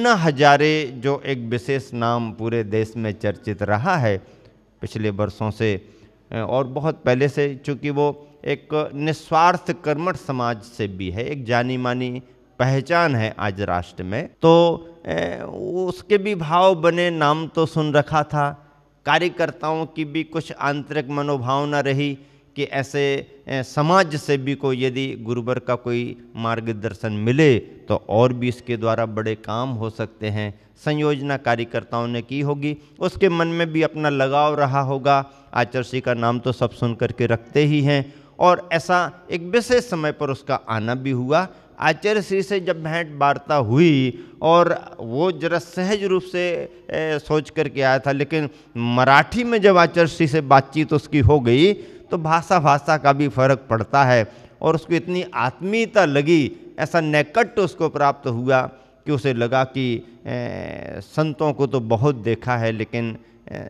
अन्ना हजारे जो एक विशेष नाम पूरे देश में चर्चित रहा है पिछले वर्षों से और बहुत पहले से, चूँकि वो एक निस्वार्थ कर्मठ समाज से भी है, एक जानी मानी पहचान है आज राष्ट्र में, तो उसके भी भाव बने, नाम तो सुन रखा था। कार्यकर्ताओं की भी कुछ आंतरिक मनोभावना रही कि ऐसे समाज से भी को यदि गुरुवर का कोई मार्गदर्शन मिले तो और भी इसके द्वारा बड़े काम हो सकते हैं। संयोजना कार्यकर्ताओं ने की होगी, उसके मन में भी अपना लगाव रहा होगा। आचार्य श्री का नाम तो सब सुन करके रखते ही हैं और ऐसा एक विशेष समय पर उसका आना भी हुआ। आचार्य श्री से जब भेंट वार्ता हुई और वो जरा सहज रूप से सोच करके आया था, लेकिन मराठी में जब आचार्य श्री से बातचीत उसकी हो गई तो भाषा का भी फर्क पड़ता है और उसको इतनी आत्मीयता लगी, ऐसा नैकट्य उसको प्राप्त हुआ कि उसे लगा कि संतों को तो बहुत देखा है लेकिन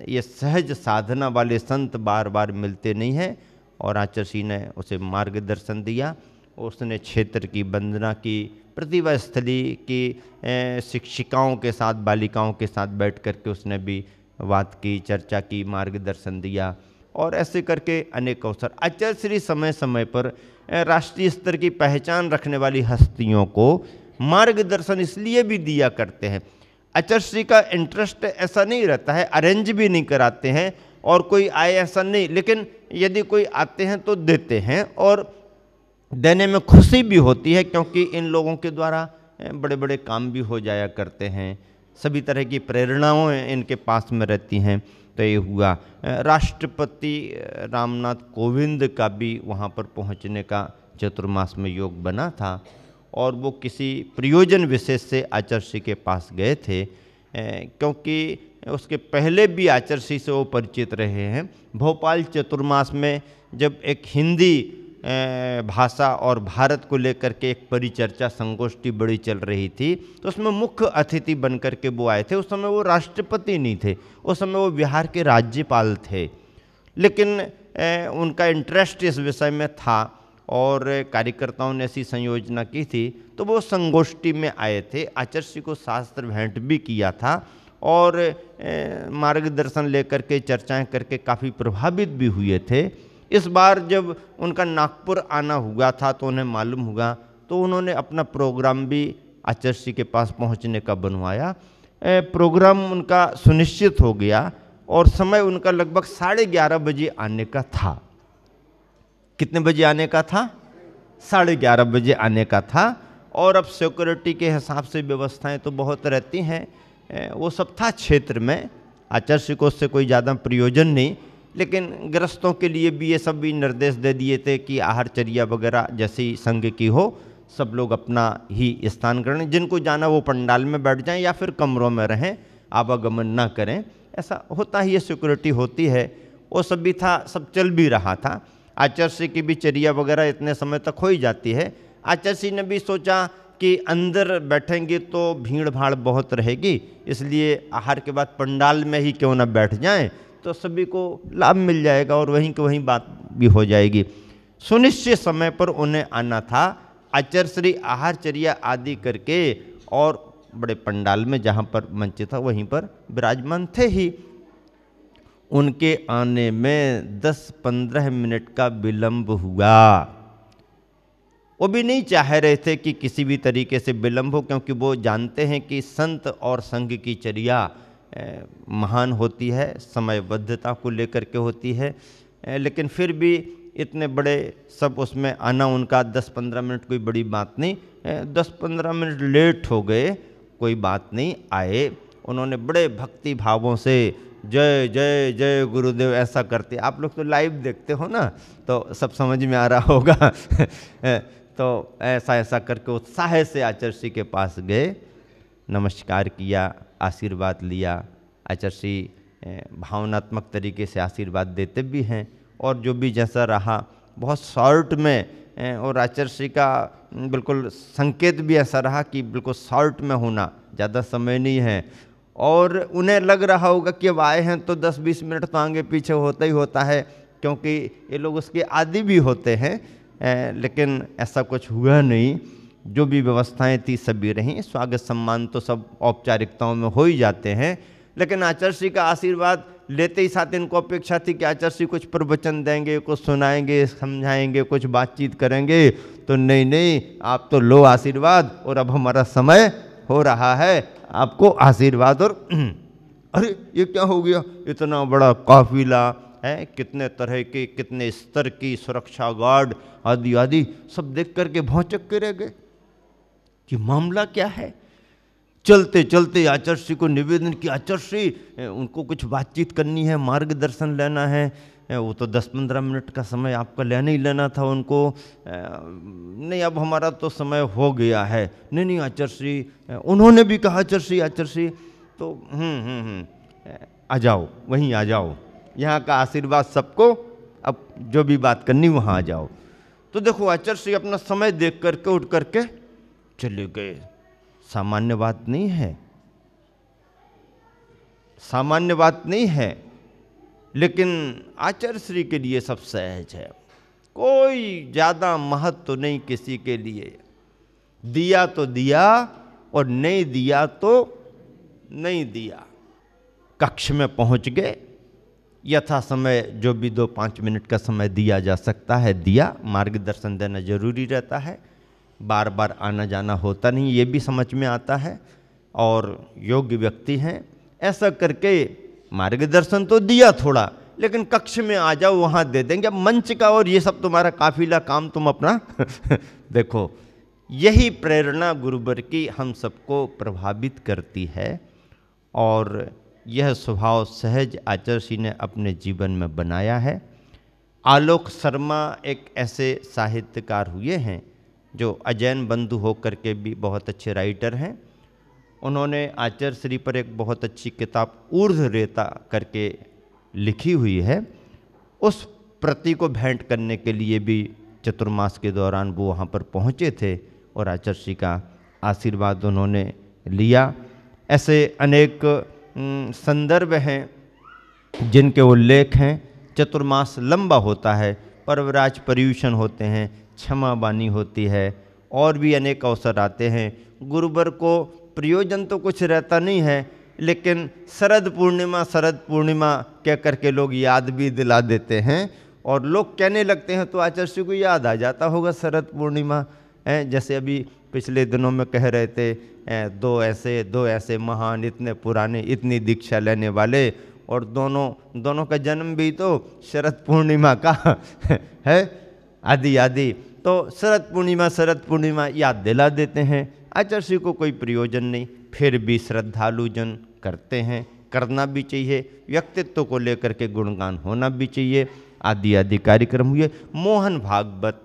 ये सहज साधना वाले संत बार बार मिलते नहीं हैं। और आचार्य श्री ने उसे मार्गदर्शन दिया। उसने क्षेत्र की वंदना की, प्रतिभा स्थली की शिक्षिकाओं के साथ, बालिकाओं के साथ बैठ करके उसने भी बात की, चर्चा की, मार्गदर्शन दिया और ऐसे करके अनेक अवसर। आचार्य श्री समय समय पर राष्ट्रीय स्तर की पहचान रखने वाली हस्तियों को मार्गदर्शन इसलिए भी दिया करते हैं। आचार्य श्री का इंटरेस्ट ऐसा नहीं रहता है, अरेंज भी नहीं कराते हैं और कोई आए ऐसा नहीं, लेकिन यदि कोई आते हैं तो देते हैं और देने में खुशी भी होती है क्योंकि इन लोगों के द्वारा बड़े बड़े काम भी हो जाया करते हैं। सभी तरह की प्रेरणाएं इनके पास में रहती हैं। तो ये हुआ। राष्ट्रपति रामनाथ कोविंद का भी वहाँ पर पहुँचने का चतुर्मास में योग बना था और वो किसी प्रयोजन विशेष से आचार्य श्री के पास गए थे, क्योंकि उसके पहले भी आचार्य श्री से वो परिचित रहे हैं। भोपाल चतुर्मास में जब एक हिंदी भाषा और भारत को लेकर के एक परिचर्चा संगोष्ठी बड़ी चल रही थी तो उसमें मुख्य अतिथि बन कर के वो आए थे। उस समय वो राष्ट्रपति नहीं थे, उस समय वो बिहार के राज्यपाल थे, लेकिन उनका इंटरेस्ट इस विषय में था और कार्यकर्ताओं ने ऐसी संयोजना की थी तो वो संगोष्ठी में आए थे। आचार्य श्री को शास्त्र भेंट भी किया था और मार्गदर्शन लेकर के चर्चाएं करके काफ़ी प्रभावित भी हुए थे। इस बार जब उनका नागपुर आना हुआ था तो उन्हें मालूम हुआ तो उन्होंने अपना प्रोग्राम भी आचार्य श्री के पास पहुंचने का बनवाया। प्रोग्राम उनका सुनिश्चित हो गया और समय उनका लगभग 11:30 बजे आने का था। कितने बजे आने का था? 11:30 बजे आने का था। और अब सिक्योरिटी के हिसाब से व्यवस्थाएं तो बहुत रहती हैं, वो सब था क्षेत्र में। आचार्य श्री को उससे कोई ज़्यादा प्रयोजन नहीं, लेकिन गृहस्थों के लिए भी ये सब भी निर्देश दे दिए थे कि आहारचर्या वगैरह जैसी संघ की हो, सब लोग अपना ही स्थान ग्रहण, जिनको जाना वो पंडाल में बैठ जाएं या फिर कमरों में रहें, आवागमन ना करें। ऐसा होता ही है, सिक्योरिटी होती है। वो सब भी था, सब चल भी रहा था। आचार्य श्री की भी चर्या वगैरह इतने समय तक हो ही जाती है। आचार्य श्री ने भी सोचा कि अंदर बैठेंगे तो भीड़ भाड़ बहुत रहेगी, इसलिए आहार के बाद पंडाल में ही क्यों ना बैठ जाएं तो सभी को लाभ मिल जाएगा और वहीं के वहीं बात भी हो जाएगी। सुनिश्चित समय पर उन्हें आना था। आचार्य श्री आहारचर्या आदि करके और बड़े पंडाल में जहाँ पर मंच था वहीं पर विराजमान थे ही। उनके आने में 10-15 मिनट का विलंब हुआ। वो भी नहीं चाह रहे थे कि किसी भी तरीके से विलंब हो, क्योंकि वो जानते हैं कि संत और संघ की चर्या महान होती है, समयबद्धता को लेकर के होती है, लेकिन फिर भी इतने बड़े सब उसमें आना उनका 10-15 मिनट कोई बड़ी बात नहीं। 10-15 मिनट लेट हो गए, कोई बात नहीं, आए। उन्होंने बड़े भक्ति भावों से जय जय जय गुरुदेव ऐसा करते, आप लोग तो लाइव देखते हो ना तो सब समझ में आ रहा होगा तो ऐसा ऐसा करके उत्साह से आचार्य श्री के पास गए, नमस्कार किया, आशीर्वाद लिया। आचार्य श्री भावनात्मक तरीके से आशीर्वाद देते भी हैं और जो भी जैसा रहा बहुत शॉर्ट में, और आचार्य श्री का बिल्कुल संकेत भी ऐसा रहा कि बिल्कुल शॉर्ट में होना, ज़्यादा समय नहीं है। और उन्हें लग रहा होगा कि अब आए हैं तो 10-20 मिनट तो आगे पीछे होता ही होता है, क्योंकि ये लोग उसके आदी भी होते हैं, लेकिन ऐसा कुछ हुआ नहीं। जो भी व्यवस्थाएं थी सभी रहीं। स्वागत सम्मान तो सब औपचारिकताओं में हो ही जाते हैं, लेकिन आचार्य श्री का आशीर्वाद लेते ही साथ इनको अपेक्षा थी कि आचार्य श्री कुछ प्रवचन देंगे, कुछ सुनाएंगे, समझाएंगे, कुछ बातचीत करेंगे। तो नहीं नहीं, आप तो लो आशीर्वाद, और अब हमारा समय हो रहा है, आपको आशीर्वाद। और अरे ये क्या हो गया, इतना बड़ा काफिला है, कितने तरह के, कितने स्तर की सुरक्षा गार्ड आदि आदि, सब देख करके भौचक के रह गए कि मामला क्या है। चलते चलते आचार्य श्री को निवेदन किया, आचार्य श्री उनको कुछ बातचीत करनी है, मार्गदर्शन लेना है। वो तो 10-15 मिनट का समय आपका लेना ही लेना था उनको। नहीं अब हमारा तो समय हो गया है। नहीं नहीं आचार्य श्री, उन्होंने भी कहा आचार्य श्री तो आ जाओ, वहीं आ जाओ, यहाँ का आशीर्वाद सबको, अब जो भी बात करनी वहाँ आ जाओ। तो देखो आचार्य श्री अपना समय देख करके उठ करके चले गए। सामान्य बात नहीं है, सामान्य बात नहीं है, लेकिन आचार्य श्री के लिए सब सहज है। कोई ज़्यादा महत्व तो नहीं किसी के लिए, दिया तो दिया और नहीं दिया तो नहीं दिया। कक्ष में पहुंच गए, यथा समय जो भी 2-5 मिनट का समय दिया जा सकता है दिया। मार्गदर्शन देना जरूरी रहता है, बार बार आना जाना होता नहीं, ये भी समझ में आता है, और योग्य व्यक्ति हैं। ऐसा करके मार्गदर्शन तो दिया थोड़ा, लेकिन कक्ष में आ जाओ वहाँ दे देंगे। अब मंच का और ये सब तुम्हारा काफिला काम तुम अपना देखो। यही प्रेरणा गुरुवर की हम सबको प्रभावित करती है, और यह स्वभाव सहज आचार्य श्री ने अपने जीवन में बनाया है। आलोक शर्मा एक ऐसे साहित्यकार हुए हैं जो अजैन बंधु होकर के भी बहुत अच्छे राइटर हैं। उन्होंने आचार्य श्री पर एक बहुत अच्छी किताब ऊर्ध्व रेता करके लिखी हुई है। उस प्रति को भेंट करने के लिए भी चतुर्मास के दौरान वो वहाँ पर पहुँचे थे, और आचार्य श्री का आशीर्वाद उन्होंने लिया। ऐसे अनेक संदर्भ हैं जिनके उल्लेख हैं। चतुर्मास लंबा होता है, पर्वराज पर्यूषण होते हैं, क्षमा बानी होती है, और भी अनेक अवसर आते हैं। गुरुवर को प्रयोजन तो कुछ रहता नहीं है, लेकिन शरद पूर्णिमा कह करके लोग याद भी दिला देते हैं, और लोग कहने लगते हैं तो आचार्य श्री को याद आ जाता होगा शरद पूर्णिमा। जैसे अभी पिछले दिनों में कह रहे थे, दो ऐसे महान, इतने पुराने, इतनी दीक्षा लेने वाले, और दोनों का जन्म भी तो शरद पूर्णिमा का है, आदि आदि। तो शरद पूर्णिमा याद दिला देते हैं। आचार्य श्री को कोई प्रयोजन नहीं, फिर भी श्रद्धालु जन करते हैं, करना भी चाहिए। व्यक्तित्व को लेकर के गुणगान होना भी चाहिए, आदि आदि कार्यक्रम हुए। मोहन भागवत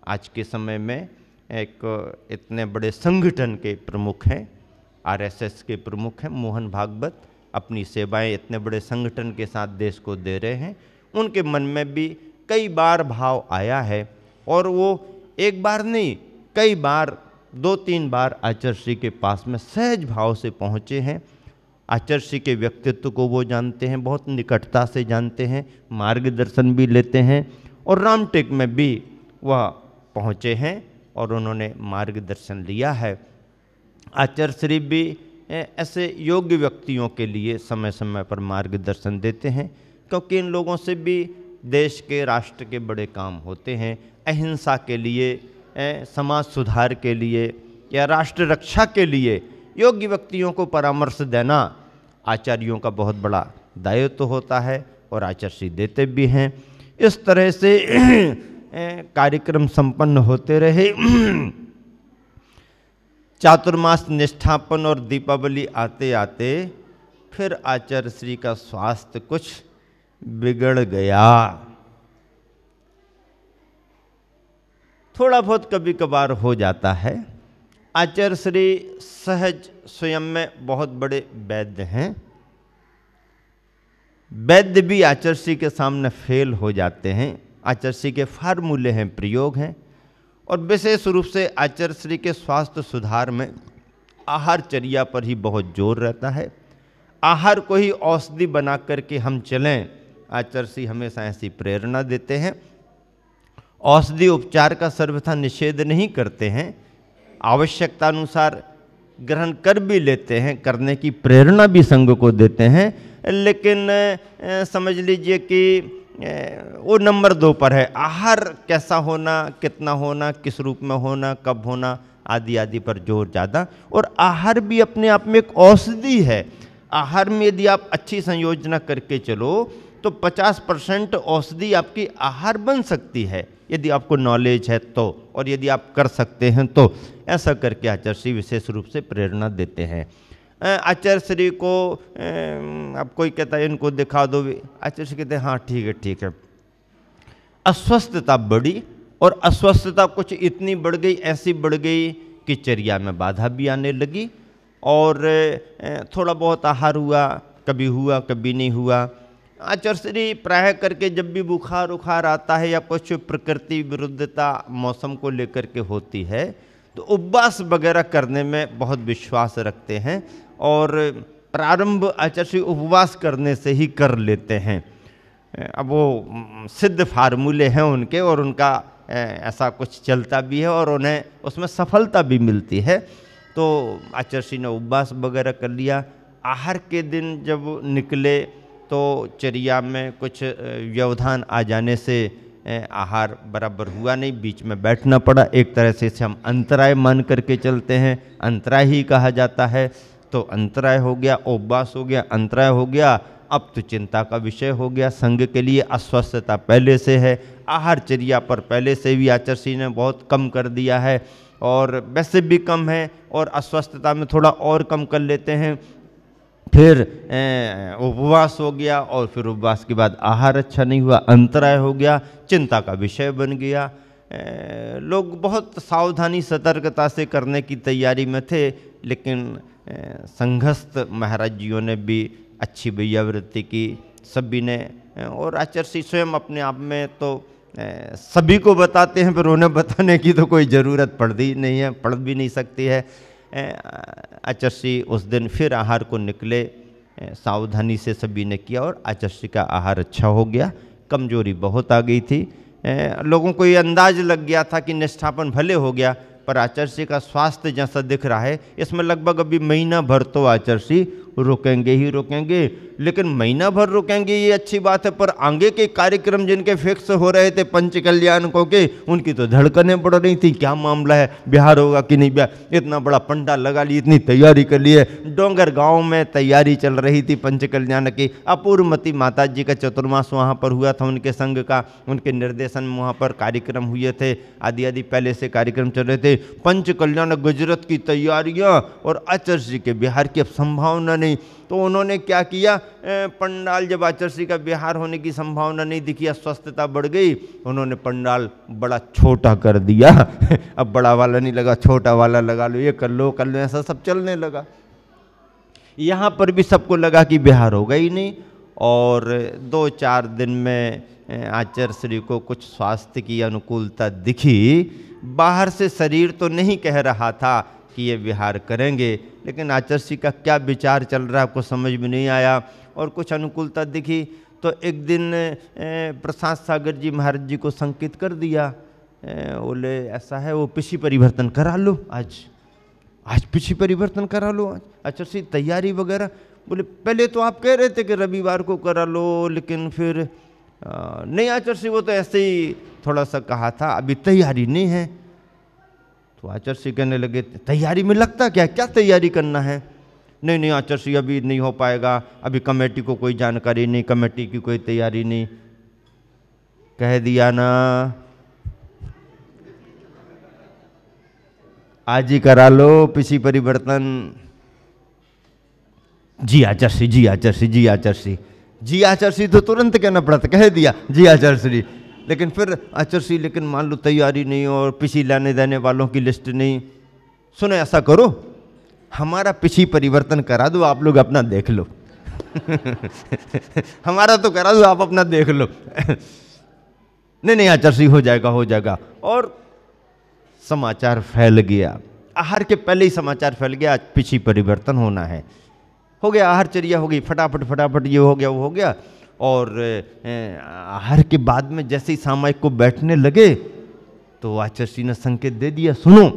आज के समय में एक इतने बड़े संगठन के प्रमुख हैं, आरएसएस के प्रमुख हैं। मोहन भागवत अपनी सेवाएं इतने बड़े संगठन के साथ देश को दे रहे हैं। उनके मन में भी कई बार भाव आया है, और वो एक बार नहीं, कई बार 2-3 बार आचार्य श्री के पास में सहज भाव से पहुँचे हैं। आचार्य श्री के व्यक्तित्व को वो जानते हैं, बहुत निकटता से जानते हैं, मार्गदर्शन भी लेते हैं, और रामटेक में भी वह पहुँचे हैं और उन्होंने मार्गदर्शन लिया है। आचार्य श्री भी ऐसे योग्य व्यक्तियों के लिए समय समय पर मार्गदर्शन देते हैं, क्योंकि इन लोगों से भी देश के, राष्ट्र के बड़े काम होते हैं। अहिंसा के लिए, समाज सुधार के लिए, या राष्ट्र रक्षा के लिए योग्य व्यक्तियों को परामर्श देना आचार्यों का बहुत बड़ा दायित्व होता है, और आचार्य श्री देते भी हैं। इस तरह से कार्यक्रम संपन्न होते रहे। चातुर्मास निष्ठापन और दीपावली आते आते फिर आचार्य श्री का स्वास्थ्य कुछ बिगड़ गया। थोड़ा बहुत कभी कभार हो जाता है। आचार्य श्री सहज स्वयं में बहुत बड़े वैद्य हैं। वैद्य भी आचार्य श्री के सामने फेल हो जाते हैं। आचार्य श्री के फार्मूले हैं, प्रयोग हैं, और विशेष रूप से आचार्य श्री के स्वास्थ्य सुधार में आहारचर्या पर ही बहुत जोर रहता है। आहार को ही औषधि बना करके हम चलें, आचार्य श्री हमेशा ऐसी प्रेरणा देते हैं। औषधि उपचार का सर्वथा निषेध नहीं करते हैं, आवश्यकता अनुसार ग्रहण कर भी लेते हैं, करने की प्रेरणा भी संघ को देते हैं, लेकिन समझ लीजिए कि वो नंबर 2 पर है। आहार कैसा होना, कितना होना, किस रूप में होना, कब होना आदि आदि पर जोर ज़्यादा। और आहार भी अपने आप में एक औषधि है। आहार में यदि आप अच्छी संयोजना करके चलो तो 50% औषधि आपकी आहार बन सकती है, यदि आपको नॉलेज है तो, और यदि आप कर सकते हैं तो। ऐसा करके आचार्य श्री विशेष रूप से प्रेरणा देते हैं। आचार्य श्री को अब कोई कहता है इनको दिखा दो, आचार्य श्री कहते हैं हाँ ठीक है ठीक है। अस्वस्थता बढ़ी, और अस्वस्थता कुछ इतनी बढ़ गई, ऐसी बढ़ गई कि चर्या में बाधा भी आने लगी, और थोड़ा बहुत आहार हुआ कभी नहीं हुआ। आचार्य श्री प्राय करके जब भी बुखार उखार आता है या कुछ प्रकृति विरुद्धता मौसम को लेकर के होती है तो उपवास वगैरह करने में बहुत विश्वास रखते हैं, और प्रारंभ आचार्य श्री उपवास करने से ही कर लेते हैं। अब वो सिद्ध फार्मूले हैं उनके, और उनका ऐसा कुछ चलता भी है और उन्हें उसमें सफलता भी मिलती है। तो आचार्य श्री ने उपवास वगैरह कर लिया। आहार के दिन जब निकले तो चर्या में कुछ व्यवधान आ जाने से आहार बराबर हुआ नहीं, बीच में बैठना पड़ा। एक तरह से इसे हम अंतराय मान करके चलते हैं, अंतराय ही कहा जाता है। तो अंतराय हो गया, उपवास हो गया, अंतराय हो गया। अब तो चिंता का विषय हो गया संघ के लिए। अस्वस्थता पहले से है, आहार चर्या पर पहले से भी आचार्य श्री ने बहुत कम कर दिया है, और वैसे भी कम है, और अस्वस्थता में थोड़ा और कम कर लेते हैं। फिर उपवास हो गया, और फिर उपवास के बाद आहार अच्छा नहीं हुआ, अंतराय हो गया, चिंता का विषय बन गया। लोग बहुत सावधानी सतर्कता से करने की तैयारी में थे, लेकिन संघस्थ महाराज जियों ने भी अच्छी वैयावृत्ति की, सभी ने। और आचार्य श्री स्वयं अपने आप में तो सभी को बताते हैं, पर उन्हें बताने की तो कोई ज़रूरत पड़ती नहीं है, पड़ भी नहीं सकती है। आचार्य श्री उस दिन फिर आहार को निकले, सावधानी से सभी ने किया, और आचार्य श्री का आहार अच्छा हो गया। कमजोरी बहुत आ गई थी, लोगों को ये अंदाज लग गया था कि निष्ठापन भले हो गया, पर आचार्य श्री का स्वास्थ्य जैसा दिख रहा है, इसमें लगभग अभी महीना भर तो आचार्य श्री रुकेंगे ही रुकेंगे। लेकिन महीना भर रुकेंगे ये अच्छी बात है, पर आगे के कार्यक्रम जिनके फिक्स हो रहे थे पंच कल्याणकों के, उनकी तो धड़कनें बढ़ रही थी। क्या मामला है, बिहार होगा कि नहीं बिहार? इतना बड़ा पंडाल लगा ली, इतनी तैयारी कर ली है। डोंगर गांव में तैयारी चल रही थी पंच कल्याण की। अपूर्वमती माता जी का चतुर्मास वहाँ पर हुआ था, उनके संघ का, उनके निर्देशन में वहाँ पर कार्यक्रम हुए थे, आदि आदि पहले से कार्यक्रम चल रहे थे। पंच कल्याण गुजरात की तैयारियाँ, और आचार्य श्री के बिहार की अब संभावना नहीं। तो उन्होंने क्या किया, पंडाल जब आचार्य श्री का बिहार होने की संभावना नहीं दिखी, अस्वस्थता बढ़ गई, उन्होंने पंडाल बड़ा छोटा कर दिया। अब बड़ा वाला नहीं लगा, छोटा वाला लगा लो, ये कर लो, ऐसा सब चलने लगा। यहाँ पर भी सबको लगा कि बिहार होगा ही नहीं, और 2-4 दिन में आचार्य श्री को कुछ स्वास्थ्य की अनुकूलता दिखी। बाहर से शरीर तो नहीं कह रहा था कि ये विहार करेंगे, लेकिन आचार्य श्री का क्या विचार चल रहा है आपको समझ में नहीं आया, और कुछ अनुकूलता दिखी। तो एक दिन प्रसाद सागर जी महाराज जी को संकेत कर दिया, बोले ऐसा है, वो पिछी परिवर्तन करा लो, आज पिछी परिवर्तन करा लो। आज आचार्य श्री तैयारी वगैरह, बोले पहले तो आप कह रहे थे कि रविवार को करा लो, लेकिन फिर नहीं आचार्य श्री, वो तो ऐसे ही थोड़ा सा कहा था, अभी तैयारी नहीं है। तो आचार्य श्री कहने लगे तैयारी में लगता क्या तैयारी करना है? नहीं आचार्य श्री अभी नहीं हो पाएगा, अभी कमेटी को कोई जानकारी नहीं, कमेटी की कोई तैयारी नहीं। कह दिया ना, आज ही करा लो पिछी परिवर्तन। जी आचार्य श्री, जी आचार्य श्री, जी आचार्य श्री, जी आचार्य श्री, तो तुरंत कहना पड़ा था, कह दिया जी आचार्य श्री। लेकिन फिर आचार्य श्री, लेकिन मान लो तैयारी नहीं और पिछी लाने देने वालों की लिस्ट नहीं। सुनो ऐसा करो, हमारा पिछी परिवर्तन करा दो, आप लोग अपना देख लो। हमारा तो करा दो, आप अपना देख लो। नहीं आचार्य श्री, हो जाएगा। और समाचार फैल गया, आहार के पहले ही समाचार फैल गया, आज पिछी परिवर्तन होना है। हो गया, आहार चर्या हो गई, फटाफट ये हो गया, वो हो गया। और आहार के बाद में जैसे ही सामायिक को बैठने लगे तो आचार्य श्री ने संकेत दे दिया, सुनो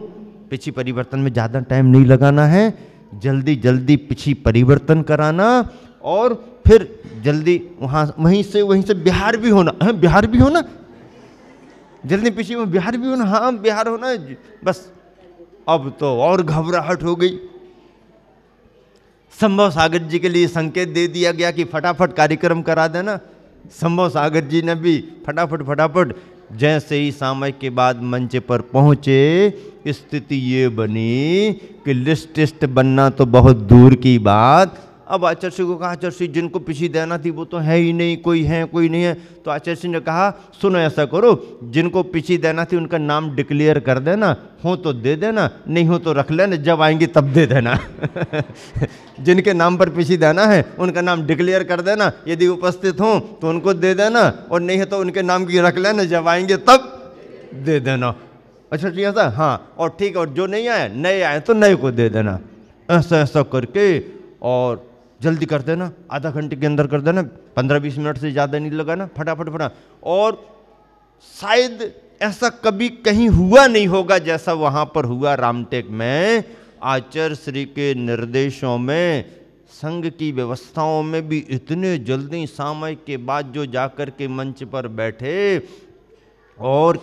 पिछी परिवर्तन में ज़्यादा टाइम नहीं लगाना है, जल्दी जल्दी पिछी परिवर्तन कराना और फिर जल्दी वहीं से बिहार भी होना है, बिहार भी होना, जल्दी पिछी में बिहार भी होना, हाँ बिहार होना है बस। अब तो और घबराहट हो गई। संभव सागर जी के लिए संकेत दे दिया गया कि फटाफट कार्यक्रम करा देना। संभव सागर जी ने भी फटाफट जैसे ही सामयिक के बाद मंच पर पहुंचे, स्थिति ये बनी कि लिस्ट बनना तो बहुत दूर की बात। अब आचार्य जी को कहा, आचार्य जी जिनको पिछी देना थी वो तो है ही नहीं, कोई है कोई नहीं है। तो आचार्य जी ने कहा, सुनो ऐसा करो, जिनको पिछी देना थी उनका नाम डिक्लेयर कर देना, हो तो दे देना, नहीं हो तो रख लेना, जब आएंगे तब दे देना। जिनके नाम पर पिछी देना है उनका नाम डिक्लेयर कर देना, यदि उपस्थित हों तो उनको दे देना, और नहीं है तो उनके नाम की रख लेना, जब आएंगे तब दे देना। अच्छा ठीक है, हाँ और ठीक है, और जो नहीं आए, नए आए तो नए को दे देना। ऐसा करके और जल्दी कर देना, आधा घंटे के अंदर कर देना, 15-20 मिनट से ज़्यादा नहीं लगाना, फटाफट। और शायद ऐसा कभी कहीं हुआ नहीं होगा जैसा वहाँ पर हुआ रामटेक में। आचार्य श्री के निर्देशों में, संघ की व्यवस्थाओं में भी इतने जल्दी सामयिक के बाद जो जाकर के मंच पर बैठे, और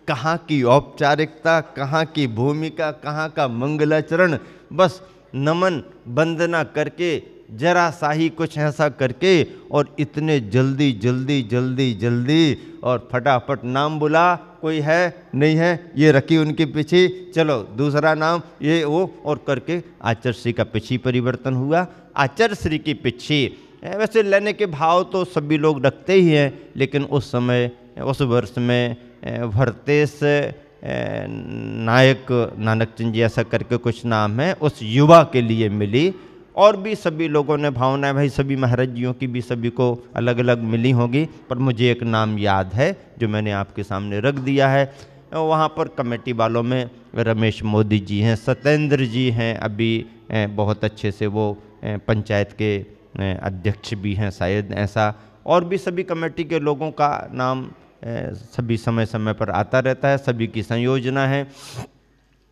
कहाँ की औपचारिकता, कहाँ की भूमिका, कहाँ का मंगलाचरण, बस नमन वंदना करके, जरा सा ही कुछ ऐसा करके, और इतने जल्दी और फटाफट नाम बुला, कोई है नहीं है, ये रखी उनके पीछे, चलो दूसरा नाम, ये वो, और करके आचार्य श्री का पिछी परिवर्तन हुआ। आचार्य श्री की पिछी वैसे लेने के भाव तो सभी लोग रखते ही हैं, लेकिन उस समय उस वर्ष में भरतेश नायक नानक चंद जी ऐसा करके कुछ नाम है, उस युवा के लिए मिली। और भी सभी लोगों ने भावनाएं, भाई सभी महाराज जियों की भी सभी को अलग अलग मिली होगी, पर मुझे एक नाम याद है जो मैंने आपके सामने रख दिया है। वहाँ पर कमेटी वालों में रमेश मोदी जी हैं, सत्येंद्र जी हैं, अभी बहुत अच्छे से वो पंचायत के अध्यक्ष भी हैं शायद, ऐसा। और भी सभी कमेटी के लोगों का नाम सभी समय समय पर आता रहता है, सभी की संयोजना है।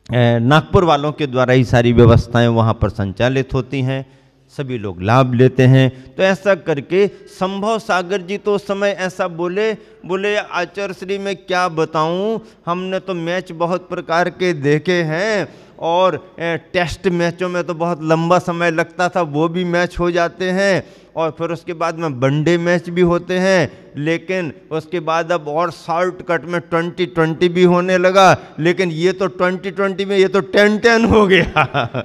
नागपुर वालों के द्वारा ही सारी व्यवस्थाएं वहाँ पर संचालित होती हैं, सभी लोग लाभ लेते हैं। तो ऐसा करके संभव सागर जी तो उस समय ऐसा बोले आचार्य श्री में क्या बताऊं, हमने तो मैच बहुत प्रकार के देखे हैं, और टेस्ट मैचों में तो बहुत लंबा समय लगता था, वो भी मैच हो जाते हैं, और फिर उसके बाद में वनडे मैच भी होते हैं, लेकिन उसके बाद अब और शॉर्टकट में 2020 भी होने लगा, लेकिन ये तो 2020 में ये तो 10-10 हो गया।